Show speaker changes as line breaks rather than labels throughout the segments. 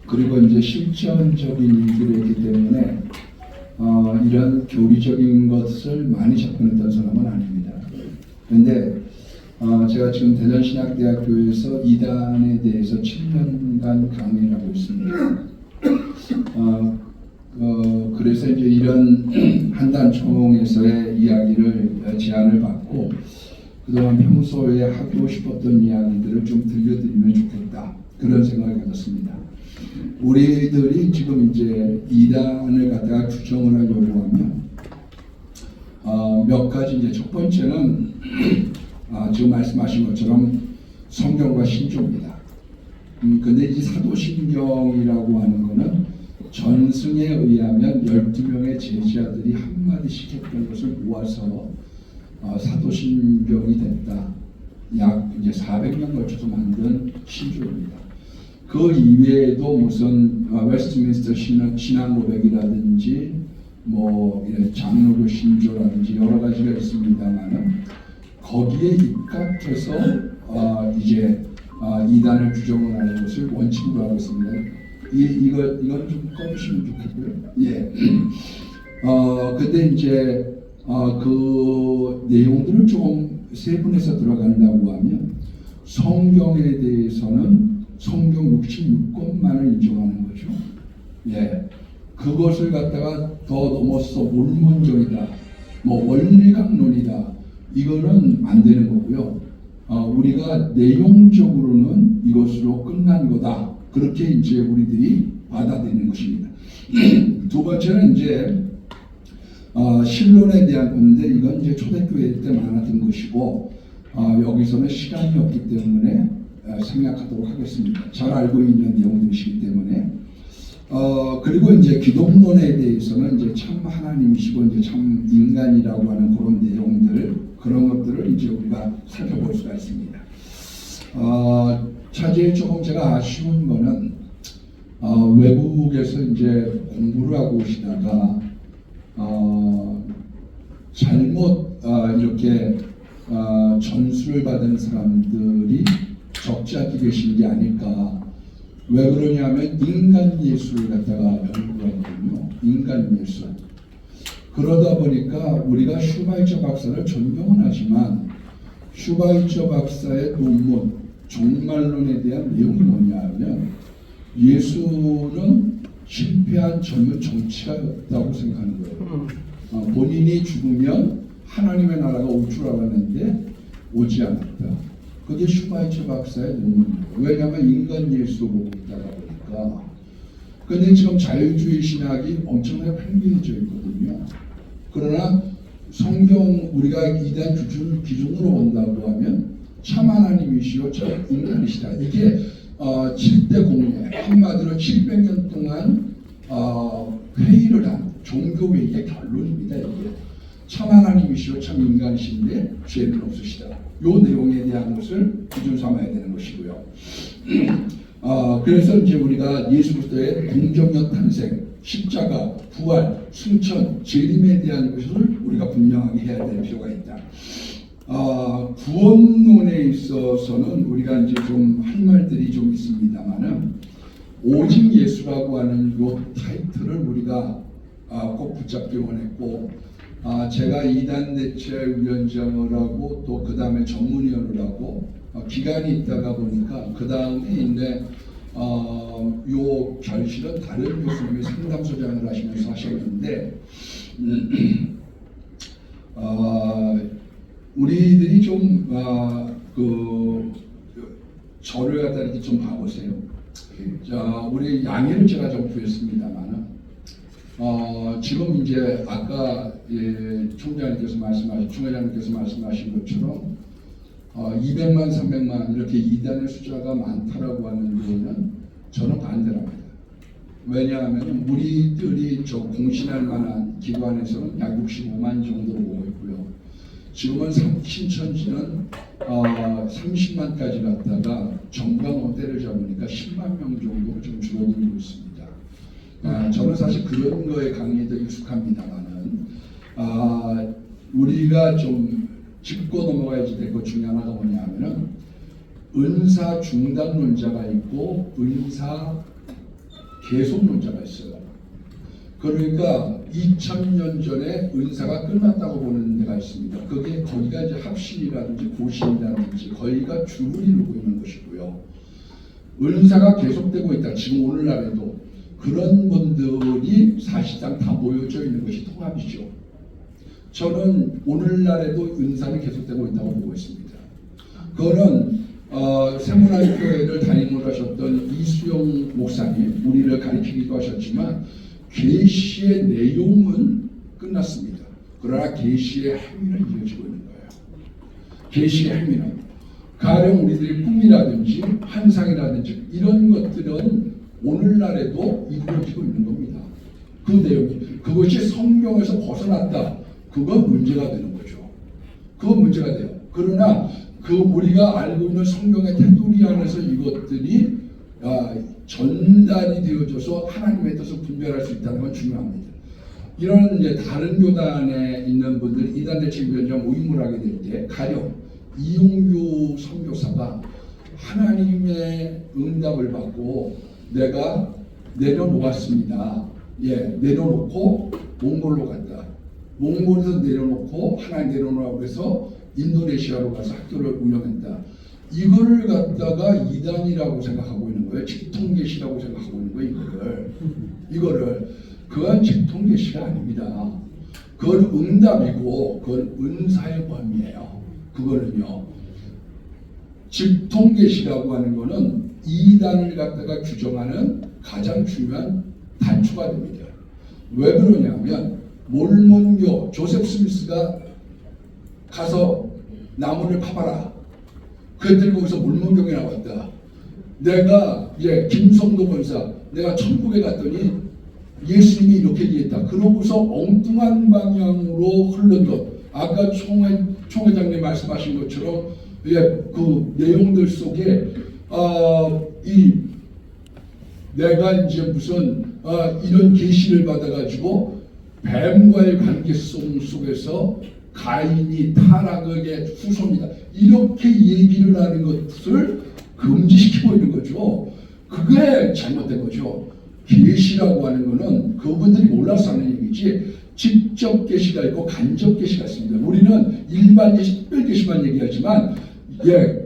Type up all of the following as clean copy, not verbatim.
그리고 이제 실천적인 일들이 있기 때문에 이런 교리적인 것을 많이 접근했던 사람은 아닙니다. 그런데 제가 지금 대전신학대학교에서 이단에 대해서 7년간 강의를 하고 있습니다. 그래서 이제 이런 한단총에서의 이야기를 제안을 받고 그동안 평소에 하고 싶었던 이야기들을 좀 들려드리면 좋겠다, 그런 생각을 가졌습니다. 우리들이 지금 이제 이단을 갖다가 규정을 하려고 하면 몇 가지, 이제 첫 번째는 지금 말씀하신 것처럼 성경과 신조입니다. 근데 이 사도신경이라고 하는 거는 전승에 의하면 12명의 제자들이 한마디씩 했던 것을 모아서 사도신경이 됐다. 약 이제 400년 걸쳐서 만든 신조입니다. 그 이외에도 무슨 웨스트민스터 신앙 고백이라든지 뭐 장로교 신조라든지 여러 가지가 있습니다만은 거기에 입각해서 이제 이단을 규정을 하는 것을 원칙으로 하고 있습니다. 이건 좀 꺼주시면 좋겠고요. 예. 근데 이제 그 내용들을 조금 세분해서 들어간다고 하면 성경에 대해서는 성경 66권만을 인정하는 거죠. 예. 그것을 갖다가 더 넘어서 몰문적이다, 뭐 원리강론이다, 이거는 안 되는 거고요. 우리가 내용적으로는 이것으로 끝난 거다, 그렇게 이제 우리들이 받아들이는 것입니다. 두 번째는 이제 신론에 대한 건데, 이건 이제 초대교회 때 많았던 것이고 여기서는 시간이 없기 때문에 생략하도록 하겠습니다. 잘 알고 있는 내용들이시기 때문에. 그리고 이제 기독론에 대해서는 이제 참 하나님이시고 이제 참 인간이라고 하는 그런 내용들, 그런 것들을 이제 우리가 살펴볼 수가 있습니다. 차제에 조금 제가 아쉬운 거는 외국에서 이제 공부를 하고 오시다가 잘못 이렇게 전수를 받은 사람들이 적지 않게 계신 게 아닐까. 왜 그러냐면 인간 예술을 갖다가 연구를 하거든요. 인간 예술. 그러다 보니까 우리가 슈바이처 박사를 존경은 하지만 슈바이처 박사의 논문 종말론에 대한 내용이 뭐냐 하면 예수는 실패한 전문 정치가였다고 생각하는 거예요. 본인이 죽으면 하나님의 나라가 올 줄 알았는데 오지 않았다. 그게 슈바이처 박사의 논문이에요. 왜냐하면 인간 예수로 보고 있다가 보니까. 근데 지금 자유주의 신학이 엄청나게 팽배해져 있거든요. 그러나 성경, 우리가 이단 기준으로 본다고 하면 참 하나님이시요 참 인간이시다. 이게 7대 공예, 한마디로 700년 동안 회의를 한 종교회의의 결론입니다. 이게 참 하나님이시요 참 인간이신데 죄는 없으시다. 요 내용에 대한 것을 기준 삼아야 되는 것이고요. 그래서 이제 우리가 예수 그리스도의 동정역 탄생, 십자가, 부활, 승천, 재림에 대한 것을 우리가 분명하게 해야 될 필요가 있다. 구원론에 있어서는 우리가 이제 좀 할 말들이 좀 있습니다만은 오직 예수라고 하는 요 타이틀을 우리가 꼭 붙잡기 원했고, 제가 이단 대책위원장을 하고 또 그 다음에 전문위원을 하고 기간이 있다가 보니까 그 다음에 이제 요 결실은 다른 교수님이 상담소장을 하시면서 하셨는데 우리들이 좀 저를 갖다 이렇게 좀 봐보세요. 자, 우리 양해를 제가 좀 구했습니다만은 지금 이제 아까 총장님께서 말씀하신 것처럼 200만, 300만 이렇게 이단의 숫자가 많다라고 하는 데는 저는 반대랍니다. 왜냐하면 우리들이 저 공신할 만한 기관에서는 약 65만 정도로 보고 있고요. 지금은 신천지는 30만까지 갔다가 정강 때를 잡으니까 10만 명 정도로 좀 줄어들고 있습니다. 저는 사실 그런 거에 강의도 익숙합니다만은 우리가 좀 짚고 넘어가야지 될 것 중에 하나가 뭐냐면은 은사 중단론자가 있고 은사 계속론자가 있어요. 그러니까 2000년 전에 은사가 끝났다고 보는 데가 있습니다. 거기가 이제 합신이라든지 고신이라든지 거기가 주를 이루고 있는 것이고요. 은사가 계속되고 있다. 지금 오늘날에도 그런 분들이 사실상 다 모여져 있는 것이 통합이죠. 저는 오늘날에도 은사는 계속되고 있다고 보고 있습니다. 그거는 세문안교회를 담임을 하셨던 이수영 목사님 우리를 가르치기도 하셨지만 계시의 내용은 끝났습니다. 그러나 계시의 행위는 이어지고 있는 거예요. 계시의 행위는 가령 우리들의 꿈이라든지 환상이라든지 이런 것들은 오늘날에도 이루어지고 있는 겁니다. 그 내용이 그것이 성경에서 벗어났다. 그건 문제가 되는 거죠. 그건 문제가 돼요. 그러나 우리가 알고 있는 성경의 테두리 안에서 이것들이 전달이 되어져서 하나님의 뜻을 분별할 수 있다는 건 중요합니다. 이런 이제 다른 교단에 있는 분들 이단 대책위원장 모임을 하게 될 때 가령 이용규 선교사가 하나님의 응답을 받고 내가 내려놓았습니다. 내려놓고 몽골로 갔다. 몽골에서 내려놓고 하나님 내려놓으라고 해서 인도네시아로 가서 학교를 운영했다. 이거를 갖다가 이단이라고 생각하고 있는 거예요. 직통계시라고 생각하고 있는 거예요. 이거를 그건 직통계시가 아닙니다. 그건 응답이고 그건 은사의 범위예요. 그거는요. 직통계시라고 하는 거는 이단을 갖다가 규정하는 가장 중요한 단초가 됩니다. 왜 그러냐면 몰몬교 조셉 스미스가 가서 나무를 파봐라. 그랬더니 거기서 몰몬경이 나왔다. 내가 김성도 권사 내가 천국에 갔더니 예수님이 이렇게 얘기했다. 그러고서 엉뚱한 방향으로 흐른 것. 아까 총회장님 말씀하신 것처럼 그 내용들 속에 내가 이제 무슨 이런 계시를 받아가지고 뱀과의 관계성 속에서 가인이 타락의 후손이다. 이렇게 얘기를 하는 것을 금지시키고 있는 거죠. 그게 잘못된 거죠. 계시라고 하는 거는 그분들이 몰라서 하는 얘기지 직접 계시가 있고 간접 계시가 있습니다. 우리는 일반 계시, 특별 계시만 얘기하지만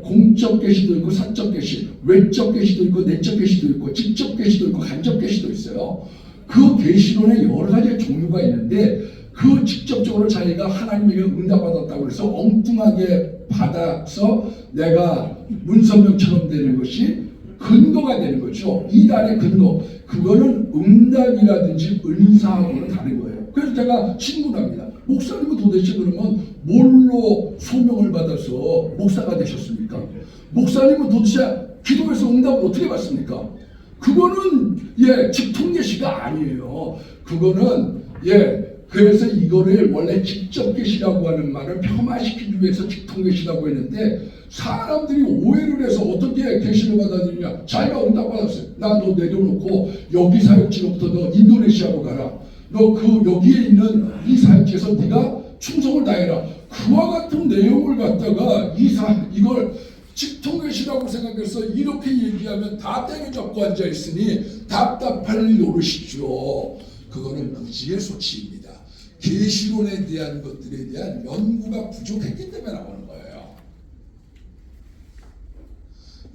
공적 계시도 있고 사적 계시, 외적 계시도 있고 내적 계시도 있고 직접 계시도 있고 간접 계시도 있어요. 그 계시론에 여러 가지 종류가 있는데 그 직접적으로 자기가 하나님에게 응답받았다고 해서 엉뚱하게 받아서 내가 문선명처럼 되는 것이 근거가 되는 거죠. 이단의 근거. 그거는 응답이라든지 은사하고는 다른 거예요. 그래서 제가 질문합니다. 목사님은 도대체 그러면 뭘로 소명을 받아서 목사가 되셨습니까? 목사님은 도대체 기도해서 응답을 어떻게 받습니까? 그거는 직통계시가 아니에요. 그거는 그래서 이거를 원래 직접 계시라고 하는 말을 폄하시키기 위해서 직통계시라고 했는데 사람들이 오해를 해서 어떻게 계시를 받아들이냐. 자기가 응답받았어요. 나 너 내려놓고 여기 사역지로부터 너 인도네시아로 가라. 너 여기에 있는 이 사역지에서 네가 충성을 다해라. 그와 같은 내용을 갖다가 이걸 직통계시라고 생각해서 이렇게 얘기하면 다 때려잡고 앉아있으니 답답할 노릇이죠. 그거는 무지의 소치입니다. 계시론에 대한 것들에 대한 연구가 부족했기 때문에 나오는 거예요.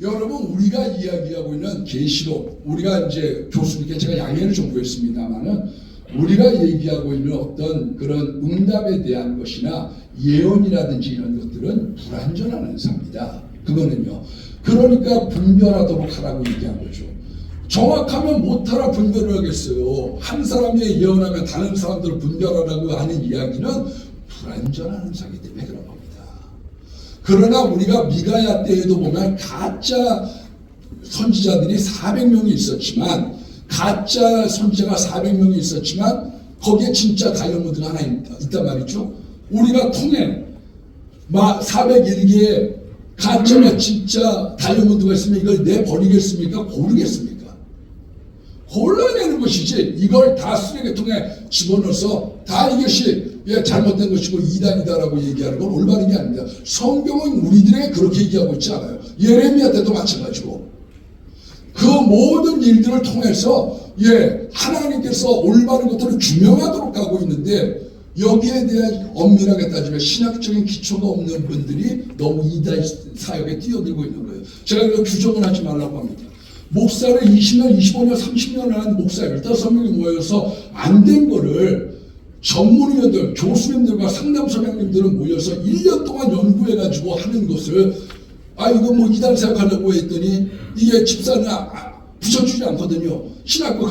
여러분 우리가 이야기하고 있는 계시론, 우리가 이제 교수님께 제가 양해를 좀 구했습니다만은 우리가 얘기하고 있는 어떤 그런 응답에 대한 것이나 예언이라든지 이런 것들은 불완전한 은사입니다. 그거는요. 그러니까 분별하도록 하라고 얘기한 거죠. 정확하면 못하라 분별을 하겠어요. 한 사람이 예언하면 다른 사람들을 분별하라고 하는 이야기는 불완전한 은사이기 때문에 그런 겁니다. 그러나 우리가 미가야 때에도 보면 가짜 선지자들이 400명이 있었지만 가짜 선지자가 400명이 있었지만 거기에 진짜 다이아몬드가 하나 있단 말이죠. 우리가 통해 401개의 가짜가 진짜 다이아몬드가 있으면 이걸 내버리겠습니까? 고르겠습니까? 골라내는 것이지 이걸 다 쓰레기통에 집어넣어서 다 이것이 잘못된 것이고 이단이다라고 얘기하는 건 올바른 게 아닙니다. 성경은 우리들에게 그렇게 얘기하고 있지 않아요. 예레미야 때도 마찬가지고 그 모든 일들을 통해서 하나님께서 올바른 것들을 규명하도록 하고 있는데 여기에 대한 엄밀하게 따지면 신학적인 기초가 없는 분들이 너무 이단 사역에 뛰어들고 있는 거예요. 제가 이거 규정을 하지 말라고 합니다. 목사를 20년, 25년, 30년 한 목사 15명이 모여서 안 된 거를 전문의원들, 교수님들과 상담소장님들은 모여서 1년 동안 연구해가지고 하는 것을 이거 뭐 이단 사역하려고 했더니 이게 집사는 부셔주지 않거든요. 신학교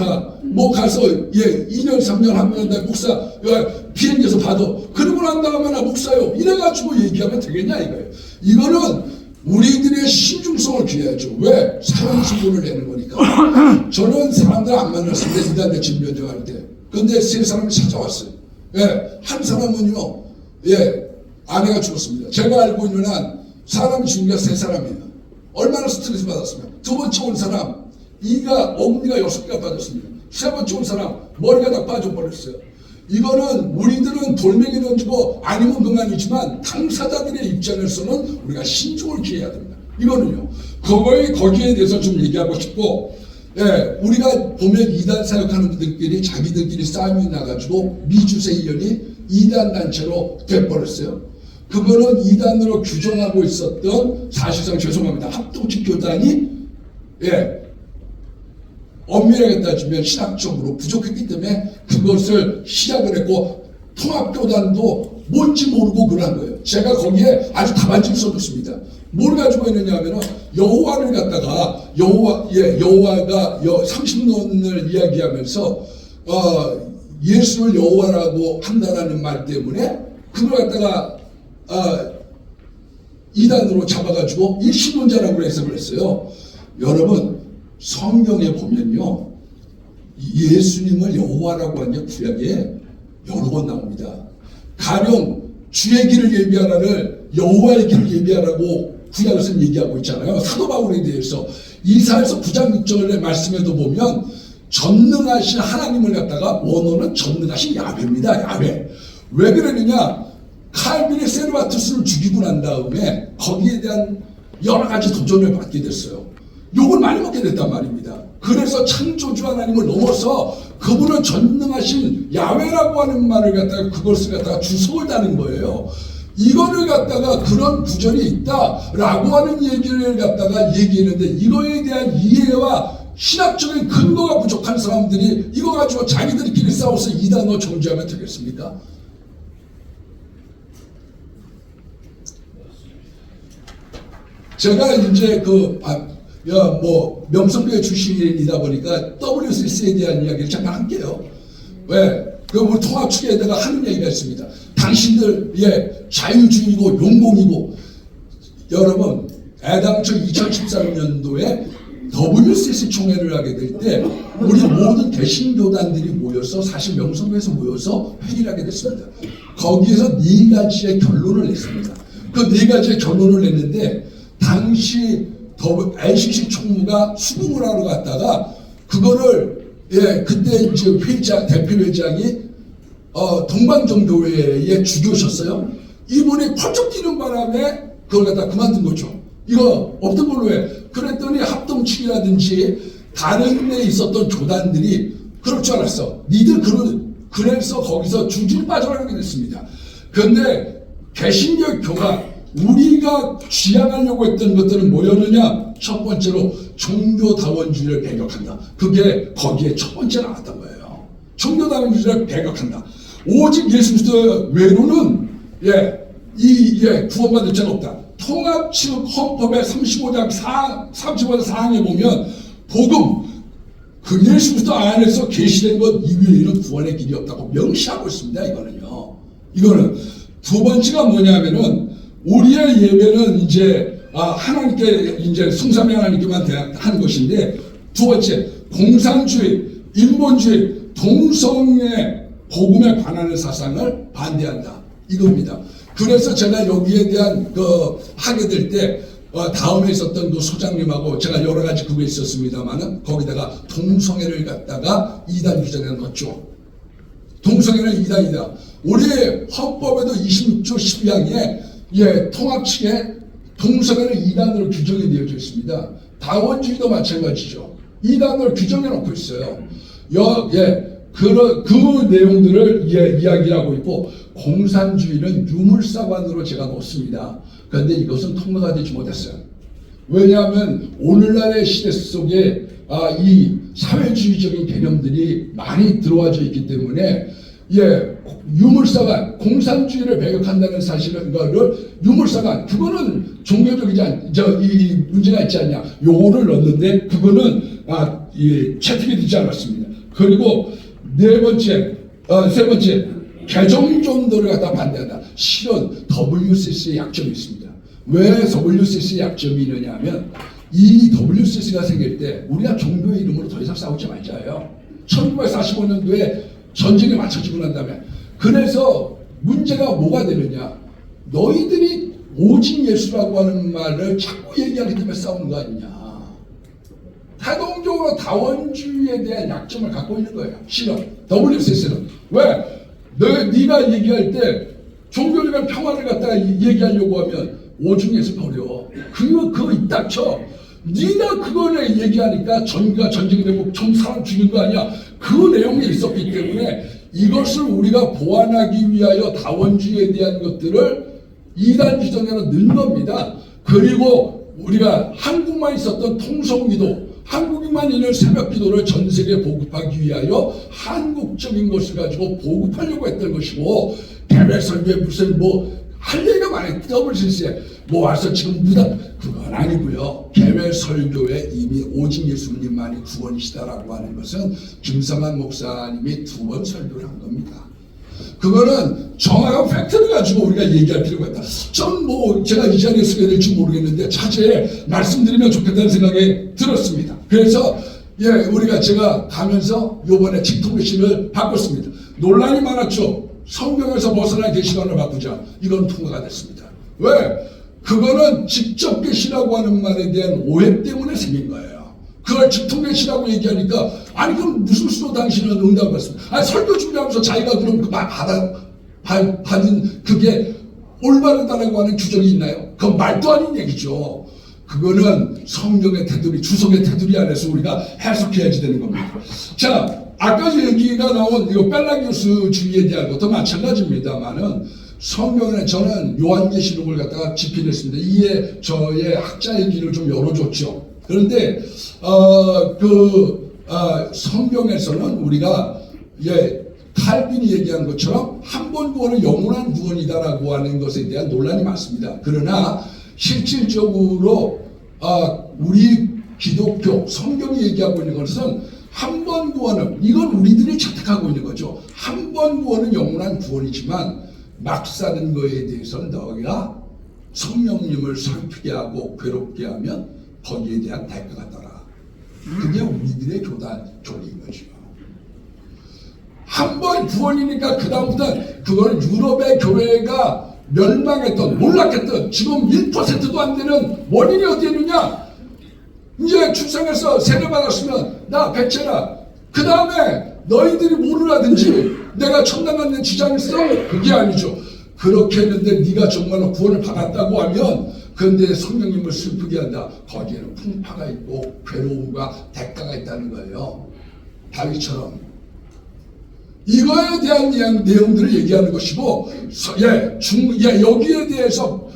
가서 2년 3년 하면 목사 비행기에서 받아. 그러고 난 다음에 나 목사요. 이래가지고 얘기하면 되겠냐 이거예요. 이거는 우리들의 신중성을 기해야죠. 왜? 사형신고를 내는 거니까. 저는 사람들 안 만났습니다. 이단대 진변정할 때. 근데 세 사람이 찾아왔어요. 한 사람은요, 아내가 죽었습니다. 제가 알고 있는 한 사람이 죽은 게 세 사람이에요. 얼마나 스트레스 받았으면. 두 번째 온 사람, 어금니가 6개가 빠졌습니다. 세 번째 온 사람, 머리가 다 빠져버렸어요. 이거는 우리들은 돌멩이 던지고 아니면 그만이지만 당사자들의 입장에서는 우리가 신중을 기해야 됩니다. 이거는요. 거기에 대해서 좀 얘기하고 싶고, 우리가 보면 이단 사역하는 분들끼리 자기들끼리 싸움이 나가지고 미주세이연이 이단 단체로 돼버렸어요. 그거는 이단으로 규정하고 있었던 사실상 죄송합니다. 합동식 교단이 엄밀하게 따지면 신학적으로 부족했기 때문에 그것을 시작을 했고 통합교단도 뭔지 모르고 그런 거예요. 제가 거기에 아주 답안지를 써줬습니다. 뭘 가지고 있느냐 하면은 여호와를 갖다가 여호와가 30년을 이야기하면서 예수를 여호와라고 한다라는 말 때문에 그걸 갖다가 이단으로 잡아가지고 일신론자라고 해석을 했어요. 여러분 성경에 보면요 예수님을 여호와라고 한 게 구약에 여러 번 나옵니다. 가령 주의 길을 예비하라를 여호와의 길을 예비하라고 구약에서 얘기하고 있잖아요. 사도 바울에 대해서 이사야서 9장 6절의 말씀에도 보면 전능하신 하나님을 갖다가 원어는 전능하신 야훼입니다. 야훼. 왜 그러느냐? 칼빈이 세르바투스를 죽이고 난 다음에 거기에 대한 여러 가지 도전을 받게 됐어요. 욕을 많이 먹게 됐단 말입니다. 그래서 창조주 하나님을 넘어서 그분은 전능하신 야훼라고 하는 말을 갖다가 그것을 갖다가 주석을 다는 거예요. 이거를 갖다가 그런 구절이 있다라고 하는 얘기를 갖다가 얘기했는데 이거에 대한 이해와 신학적인 근거가 부족한 사람들이 이거 가지고 자기들끼리 싸워서 이단으로 정죄하면 되겠습니까? 제가 이제 명성교회 출신이다 보니까 WCC에 대한 이야기를 잠깐 할게요. 왜? 우리 통합 측에다가 하는 얘기가 있습니다. 당신들 자유주의고 용공이고 여러분 애당초 2013년도에 WCC 총회를 하게 될 때 우리 모든 개신교단들이 모여서 사실 명성교회에서 모여서 회의를 하게 됐습니다. 거기에서 4가지의 결론을 냈습니다. 그 4가지의 결론을 냈는데 당시 LCC 총무가 수긍을 하러 갔다가 그거를 그때 이제 대표 회장이 동방정교회의 주교셨어요. 이분이 펄쩍 뛰는 바람에 그걸 갖다 그만둔 거죠. 이거 없던 걸로 해. 그랬더니 합동측이라든지 다른 데 있었던 교단들이 그럴 줄 알았어. 니들 그래서 거기서 중진이 빠져나가게 됐습니다. 그런데 개신교 교가 우리가 지향하려고 했던 것들은 뭐였느냐? 첫 번째로 종교다원주의를 배격한다. 그게 거기에 첫 번째 나왔던 거예요. 종교다원주의를 배격한다. 오직 예수 그리스도 외로는 구원받을 자는 없다. 통합 측 헌법의 35장 4항에 보면 복음 그 예수 그리스도 안에서 계시된 것 이외에는 구원의 길이 없다고 명시하고 있습니다. 이거는 두 번째가 뭐냐면은 우리의 예배는 이제 하나님께 이제 성삼위 하나님께만 하는 것인데 두 번째 공산주의, 인본주의, 동성애 복음에 관한 사상을 반대한다. 이겁니다. 그래서 제가 여기에 대한 하게 될 때
다음에 있었던 그 소장님하고 제가 여러 가지 그거 있었습니다만은 거기다가 동성애를 갖다가 이단 규정에 넣었죠. 동성애는 이단이다. 우리 헌법에도 26조 12항에 통합 측에 동성애는 이단으로 규정이 되어져 있습니다. 다원주의도 마찬가지죠. 이단으로 규정해 놓고 있어요. 그 내용들을 이야기하고 있고, 공산주의는 유물사관으로 제가 놓습니다. 그런데 이것은 통과가 되지 못했어요. 왜냐하면 오늘날의 시대 속에 이 사회주의적인 개념들이 많이 들어와져 있기 때문에 유물사관, 공산주의를 배격한다는 사실은 이거를 유물사관, 그거는 종교적이지 이 문제가 있지 않냐, 요거를 넣었는데 그거는 채택이 되지 않았습니다. 그리고 세 번째 개정존도를 갖다 반대한다. 실은 WCC의 약점이 있습니다. 왜 WCC의 약점이 있느냐 하면, 이 WCC가 생길 때 우리가 종교의 이름으로 더 이상 싸우지 말자예요. 1945년도에 전쟁에 맞춰지고 난 다음에. 그래서 문제가 뭐가 되느냐, 너희들이 오직 예수라고 하는 말을 자꾸 얘기하기 때문에 싸우는 거 아니냐. 태동적으로 다원주의에 대한 약점을 갖고 있는 거예요. 실은 WCC는. 왜? 네가 얘기할 때 종교적인 평화를 갖다가 얘기하려고 하면 오직 예수 버려. 그거 있다 쳐. 네가 그거를 얘기하니까 전쟁이 되고 사람 죽인 거 아니야. 그 내용이 있었기 때문에 이것을 우리가 보완하기 위하여 다원주의에 대한 것들을 이단 규정에는 넣은 겁니다. 그리고 우리가 한국만 있었던 통성기도, 한국인만 있는 새벽기도를 전 세계에 보급하기 위하여 한국적인 것을 가지고 보급하려고 했던 것이고, 개별설교에 무슨 할 얘기가 많아요. WCC에 와서 지금 그건 아니고요. 개별설교에 이미 오직 예수님만이 구원이시다라고 하는 것은 김성환 목사님이 2번 설교를 한 겁니다. 그거는 정확한 팩트를 가지고 우리가 얘기할 필요가 있다. 전 제가 이 자리에 쓰게 될지 모르겠는데 차제에 말씀드리면 좋겠다는 생각이 들었습니다. 그래서 제가 가면서 요번에 직통계시를 바꿨습니다. 논란이 많았죠. 성경에서 벗어난 계시관을 바꾸자. 이건 통과가 됐습니다. 왜? 그거는 직접 계시라고 하는 말에 대한 오해 때문에 생긴 거예요. 그걸 직통계시라고 얘기하니까, 아니 그럼 무슨 수로 당신은 응답을 받습니까? 설교 준비하면서 자기가 그럼 받은 그게 올바르다라고 하는 규정이 있나요? 그건 말도 아닌 얘기죠. 그거는 성경의 테두리, 주석의 테두리 안에서 우리가 해석해야지 되는 겁니다. 자, 아까 얘기가 나온 이거 벨라기우스주의에 대한 것도 마찬가지입니다만은, 성경에 저는 요한계시록을 갖다가 집필했습니다. 이에 저의 학자의 길을 좀 열어줬죠. 그런데 성경에서는 우리가 칼빈이 얘기한 것처럼 한 번 구원은 영원한 구원이다라고 하는 것에 대한 논란이 많습니다. 그러나 실질적으로 우리 기독교 성경이 얘기하고 있는 것은 한 번 구원은, 이건 우리들이 채택하고 있는 거죠. 한 번 구원은 영원한 구원이지만 막 사는 거에 대해서는 너희가 성령님을 슬프게 하고 괴롭게 하면 거기에 대한 대가가 따라. 그게 우리들의 교리인 거죠. 한 번 구원이니까 그 다음부터 그걸 유럽의 교회가 멸망했던, 몰락했던 지금 1%도 안 되는 원인이 어디에 있느냐? 이제 출생해서 세례받았으면 나 백제라. 그 다음에 너희들이 모르라든지 내가 천당 가는 데 지장 있어? 그게 아니죠. 그렇게 했는데 네가 정말로 구원을 받았다고 하면, 그런데 성령님을 슬프게 한다. 거기에는 풍파가 있고 괴로움과 대가가 있다는 거예요. 다윗처럼. 이거에 대한 내용들을 얘기하는 것이고, 여기에 대해서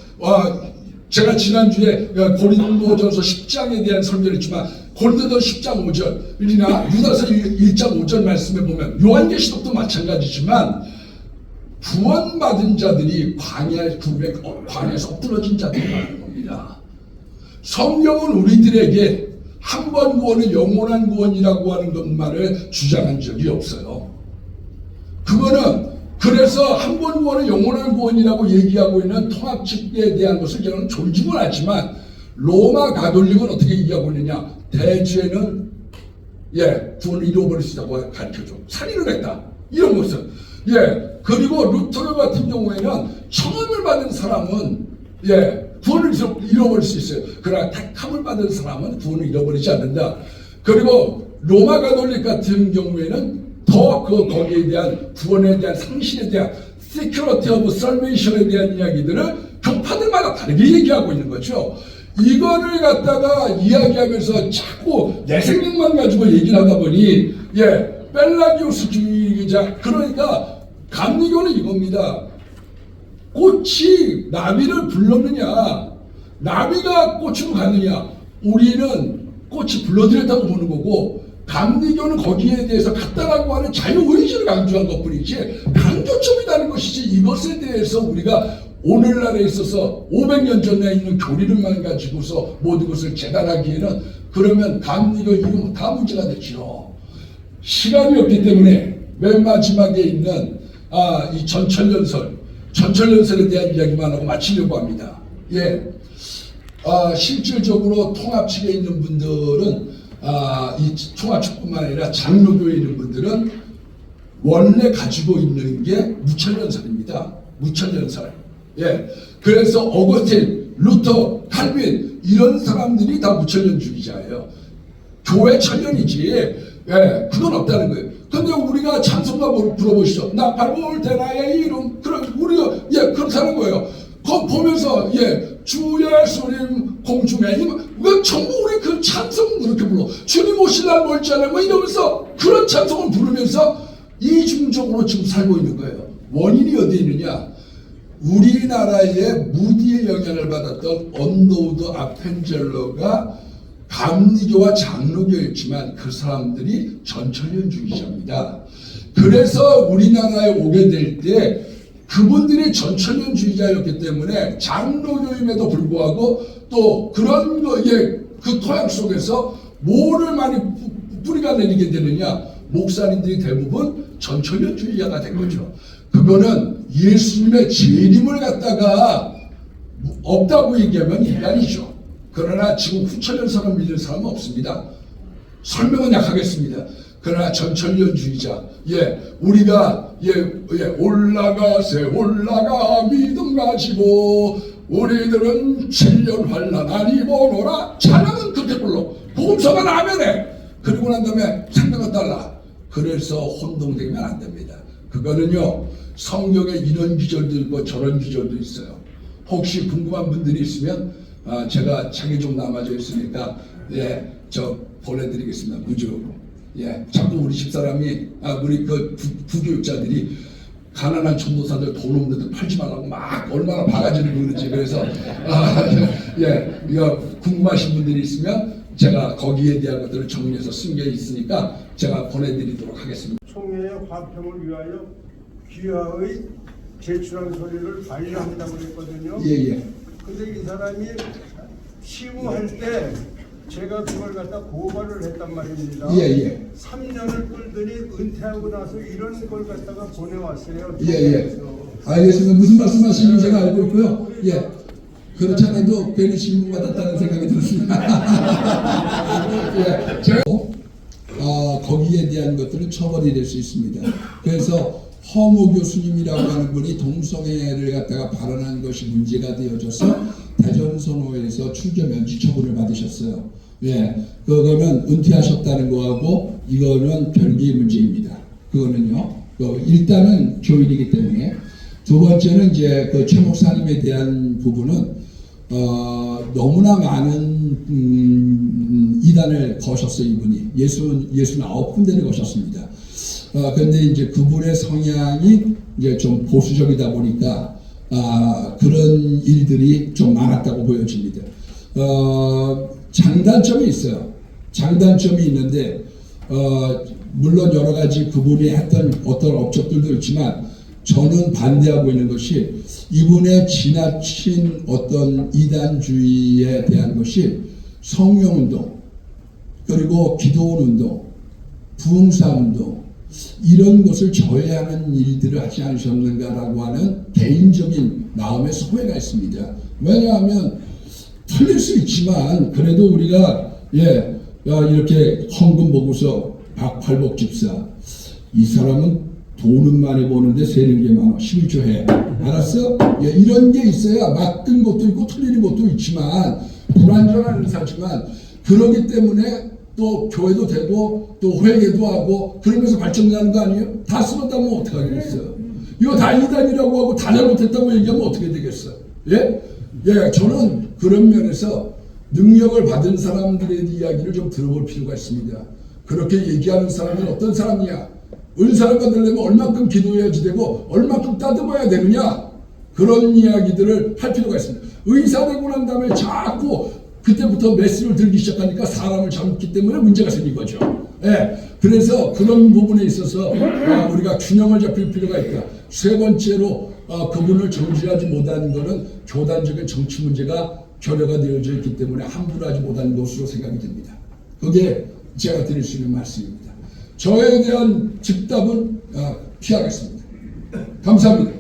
제가 지난주에 고린도전서 10장에 대한 설명을 했지만, 고린도전서 10장 5절이나 유다서 1장 5절 말씀에 보면, 요한계시록도 마찬가지지만 구원받은 자들이 광야에서 엎드러진 자들이라는 겁니다. 성경은 우리들에게 한 번 구원은 영원한 구원이라고 하는 것만을 주장한 적이 없어요. 그거는 그래서 한 번 구원은 영원한 구원이라고 얘기하고 있는 통합 측에 대한 것을 저는 존중을 하지만, 로마 가톨릭은 어떻게 얘기하고 있느냐? 대죄는 구원을 잃어버릴 수 있다고 가르쳐줘. 살인을 했다. 이런 것은. 그리고 루터교 같은 경우에는 청함을 받은 사람은 구원을 잃어버릴 수 있어요. 그러나 택함을 받은 사람은 구원을 잃어버리지 않는다. 그리고 로마 가톨릭 같은 경우에는 더 거기에 대한 구원에 대한 상실에 대한 security of salvation에 대한 이야기들을 교파들마다 다르게 얘기하고 있는 거죠. 이거를 갖다가 이야기하면서 자꾸 내 생각만 가지고 얘기를 하다 보니 펠라기오스주의자, 그러니까 감리교는 이겁니다. 꽃이 나비를 불렀느냐, 나비가 꽃으로 가느냐, 우리는 꽃이 불러들였다고 보는 거고, 감리교는 거기에 대해서 같다라고 하는 자유의지를 강조한 것뿐이지 강조점이라는 것이지, 이것에 대해서 우리가 오늘날에 있어서 500년 전에 있는 교리를만 가지고서 모든 것을 재단하기에는, 그러면 감리교 이거 다 문제가 되죠. 시간이 없기 때문에 맨 마지막에 있는 이 전철연설에 대한 이야기만 하고 마치려고 합니다. 실질적으로 통합 측에 있는 분들은 이 통합 측뿐만 아니라 장로교에 있는 분들은 원래 가지고 있는 게 무천연설입니다. 무천연설. 그래서 어거스틴, 루터, 칼빈 이런 사람들이 다 무천연주의자예요. 교회 천연이지. 그건 없다는 거예요. 근데 우리가 찬송가 불러보시죠. 나팔 테나의 이름. 그럼 우리가 그렇게 하는 거예요. 그거 보면서 주 예수님 공중에 왜 전부 우리 그 찬송 그렇게 불러. 주님 오실 날 멀지 않아 뭐 이러면서 그런 찬송을 부르면서 이중적으로 지금 살고 있는 거예요. 원인이 어디에 있느냐? 우리나라의 무디의 영향을 받았던 언더우드 아펜젤러가 감리교와 장로교였지만 그 사람들이 전천연주의자입니다. 그래서 우리나라에 오게 될 때 그분들이 전천연주의자였기 때문에 장로교임에도 불구하고 또 그런 거에 그 토양 속에서 뭐를 많이 뿌리가 내리게 되느냐, 목사님들이 대부분 전천연주의자가 된 거죠. 그거는 예수님의 재림을 갖다가 없다고 얘기하면 인간이죠. 그러나 지금 후천연설을 믿는 사람은 없습니다. 설명은 약하겠습니다. 그러나 전천연주의자, 우리가 올라가 믿음 가지고 우리들은 7년 환난 아니 보노라. 찬양은 그렇게 불러. 복음서가 나면에 그리고 난 다음에 생각은 달라. 그래서 혼동되면 안 됩니다. 그거는요, 성경에 이런 기절도 있고 저런 기절도 있어요. 혹시 궁금한 분들이 있으면 제가 책이 좀 남아져 있으니까 저 보내드리겠습니다. 무료로. 자꾸 우리 집사람이 우리 그 부교육자들이 가난한 전도사들 돈 없는 데 팔지 말라고 막 얼마나 바가지를 부르는지. 그래서 이거 궁금하신 분들이 있으면 제가 거기에 대한 것들을 정리해서 쓴 게 있으니까 제가 보내드리도록 하겠습니다.
총회의 화평을 위하여 귀하의 제출한 소리를 관리한다고 그랬거든요. 근데 이 사람이 시무할 때 제가 그걸 갖다 고발을 했단 말입니다. 3년을 끌더니 은퇴하고 나서 이런 걸 갖다가 보내왔어요.
알겠습니다. 무슨 말씀하시는지 제가 알고 있고요. 그렇지 않아도 괜히 신문 받았다는 생각이 들었습니다. 제가 거기에 대한 것들은 처벌이 될 수 있습니다. 그래서 허무 교수님이라고 하는 분이 동성애를 갖다가 발언한 것이 문제가 되어져서 대전선호에서 출교 면직 처분을 받으셨어요. 그거는 은퇴하셨다는 거하고 이거는 별개의 문제입니다. 그거는요. 일단은 교인이기 때문에. 두 번째는 이제 그 최 목사님에 대한 부분은 너무나 많은 이단을 거셨어요. 이분이 69군데를 거셨습니다. 그런데 이제 그분의 성향이 이제 좀 보수적이다 보니까 그런 일들이 좀 많았다고 보여집니다. 장단점이 있어요. 장단점이 있는데 물론 여러 가지 그분이 했던 어떤 업적들도 있지만 저는 반대하고 있는 것이 이분의 지나친 어떤 이단주의에 대한 것이 성령운동, 그리고 기도운동, 부흥사운동 이런 것을 저해하는 일들을 하지 않으셨는가라고 하는 개인적인 마음의 소외가 있습니다. 왜냐하면 틀릴 수 있지만 그래도 우리가 이렇게 헌금 보고서 박팔복 집사 이 사람은 돈은 많이 버는데 세는 게 많아. 11조 해. 알았어? 예, 이런 게 있어야 맞든 것도 있고 틀리는 것도 있지만 불완전한 의사지만 그러기 때문에 또 교회도 되고 또 회개도 하고 그러면서 발전하는 거 아니에요? 다 쓸었다면 어떡하겠어요? 이거 다 이단이라고 하고 다 잘못했다고 얘기하면 어떻게 되겠어요? 예? 예, 저는 그런 면에서 능력을 받은 사람들의 이야기를 좀 들어볼 필요가 있습니다. 그렇게 얘기하는 사람은 어떤 사람이냐? 은사를 받으려면 얼마큼 기도해야지 되고 얼마큼 따듬어야 되느냐? 그런 이야기들을 할 필요가 있습니다. 의사 되고 난 다음에 자꾸 그때부터 메스를 들기 시작하니까 사람을 잡기 때문에 문제가 생긴 거죠. 예, 그래서 그런 부분에 있어서 우리가 균형을 잡힐 필요가 있다. 세 번째로 그분을 정지하지 못하는 것은 교단적인 정치 문제가 결여가 되어져 있기 때문에 함부로 하지 못하는 것으로 생각이 됩니다. 그게 제가 드릴 수 있는 말씀입니다. 저에 대한 즉답은 피하겠습니다. 감사합니다.